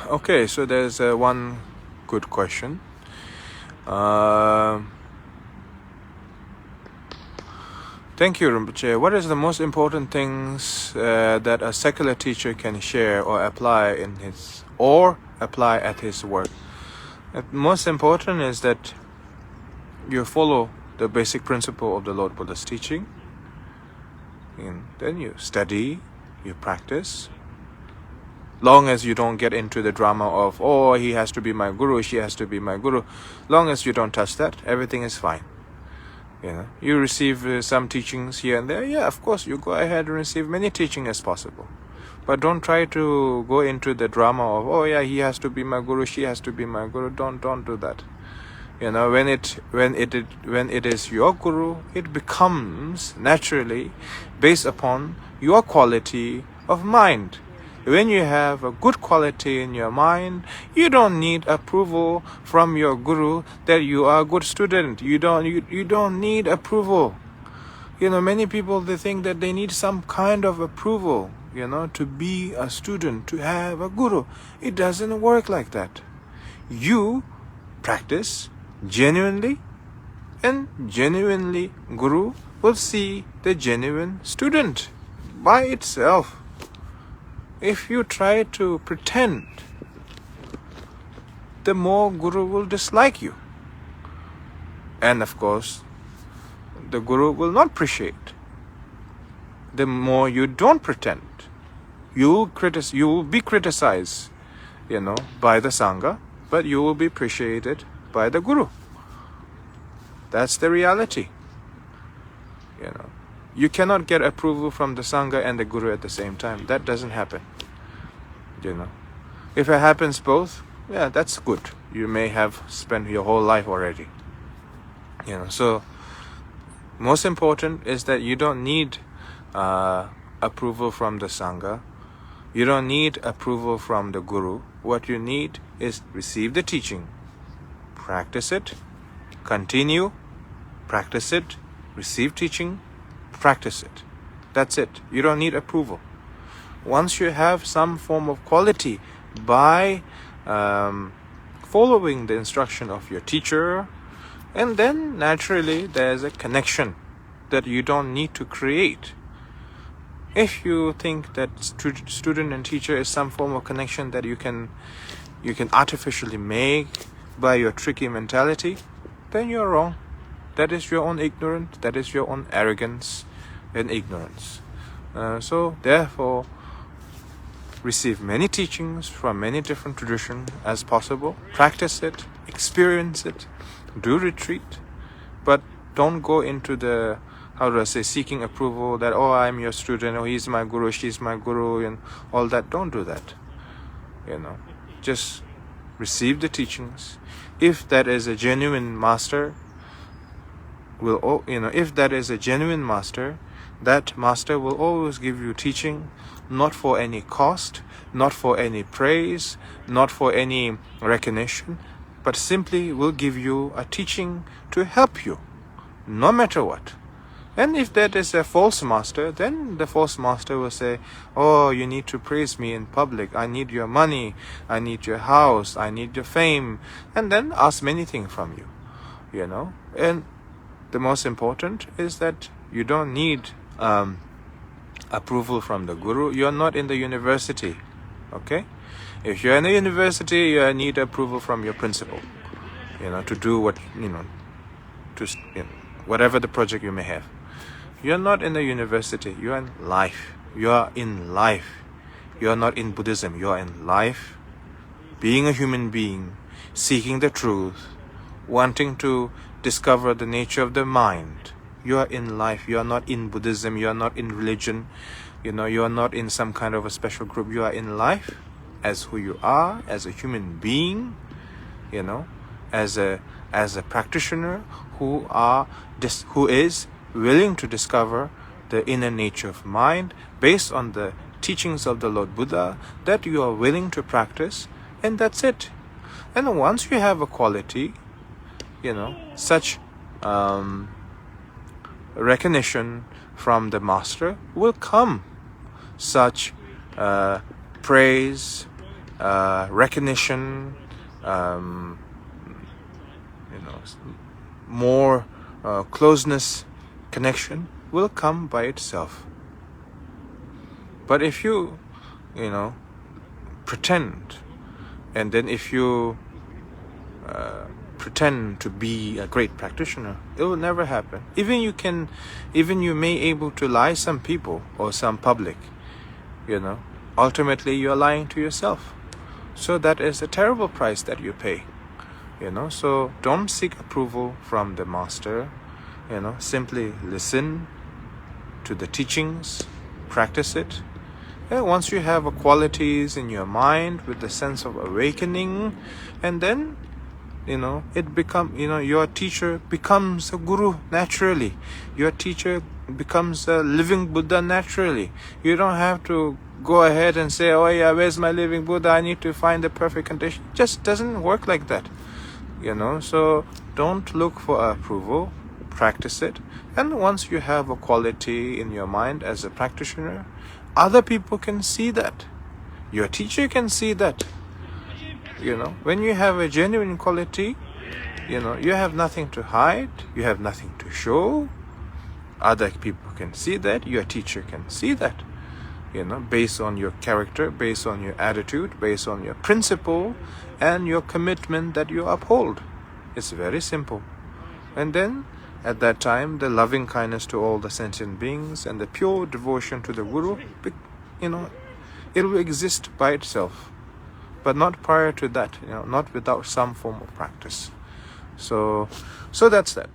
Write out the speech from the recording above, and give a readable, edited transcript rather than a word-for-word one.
Okay, so there's one good question. Thank you, Rinpoche. What is the most important things that a secular teacher can share or apply at his work? The most important is that you follow the basic principle of the Lord Buddha's teaching, and then you study, you practice. Long as you don't get into the drama of, oh, he has to be my guru, she has to be my guru. Long as you don't touch that, everything is fine. You receive some teachings here and there. Yeah, of course, you go ahead and receive many teachings as possible. But don't try to go into the drama of, oh yeah, he has to be my guru, she has to be my guru. Don't do that. When it is your guru, it becomes naturally based upon your quality of mind. When you have a good quality in your mind, you don't need approval from your guru that you are a good student. You don't need approval. Many people, they think that they need some kind of approval, to be a student, to have a guru. It doesn't work like that. You practice genuinely, and genuinely guru will see the genuine student by itself. If you try to pretend, the more guru will dislike you. And of course, the guru will not appreciate. The more you don't pretend, you will be criticized, by the Sangha, but you will be appreciated by the guru. That's the reality. You cannot get approval from the Sangha and the guru at the same time. That doesn't happen. If it happens both, yeah, that's good. You may have spent your whole life already. So most important is that you don't need approval from the Sangha. You don't need approval from the guru. What you need is receive the teaching, practice it, continue, practice it, receive teaching, practice it. That's it. You don't need approval. Once you have some form of quality by following the instruction of your teacher, and then naturally there's a connection that you don't need to create. If you think that student and teacher is some form of connection that you can artificially make by your tricky mentality, then you're wrong. That is your own ignorance. That is your own arrogance and ignorance. So therefore, receive many teachings from many different traditions as possible. Practice it, experience it, do retreat, but don't go into the, seeking approval that, oh, I'm your student, oh, he's my guru, she's my guru, and all that. Don't do that. Just receive the teachings. If that is a genuine master, that master will always give you teaching, not for any cost, not for any praise, not for any recognition, but simply will give you a teaching to help you, no matter what. And if that is a false master, then the false master will say, oh, you need to praise me in public. I need your money. I need your house. I need your fame. And then ask many things from you, And the most important is that you don't need approval from the guru. You're not in the university, okay? If you're in the university, you need approval from your principal, to do what, whatever the project you may have. You're not in the university. You're in life. You are in life. You are not in Buddhism. You are in life, being a human being, seeking the truth, wanting to discover the nature of the mind. You are in life. You are not in Buddhism. You are not in religion. You are not in some kind of a special group. You are in life as who you are, as a human being, as a practitioner who is willing to discover the inner nature of mind based on the teachings of the Lord Buddha that you are willing to practice, and that's it. And once you have a quality, such recognition from the master will come. Such praise, recognition, more closeness, connection will come by itself. But if you pretend, and then if you pretend to be a great practitioner, it will never happen. Even you may able to lie some people or some public, ultimately you are lying to yourself. So that is a terrible price that you pay. So don't seek approval from the master. Simply listen to the teachings, practice it. Once you have qualities in your mind with the sense of awakening, and then it your teacher becomes a guru naturally. Your teacher becomes a living Buddha naturally. You don't have to go ahead and say, oh yeah, where's my living Buddha? I need to find the perfect condition. It just doesn't work like that. So don't look for approval, practice it. And once you have a quality in your mind as a practitioner, other people can see that. Your teacher can see that. When you have a genuine quality, you have nothing to hide, you have nothing to show. Other people can see that, your teacher can see that. Based on your character, based on your attitude, based on your principle and your commitment that you uphold. It's very simple. And then at that time, the loving kindness to all the sentient beings and the pure devotion to the Guru, it will exist by itself. But not prior to that, not without some form of practice. So that's that.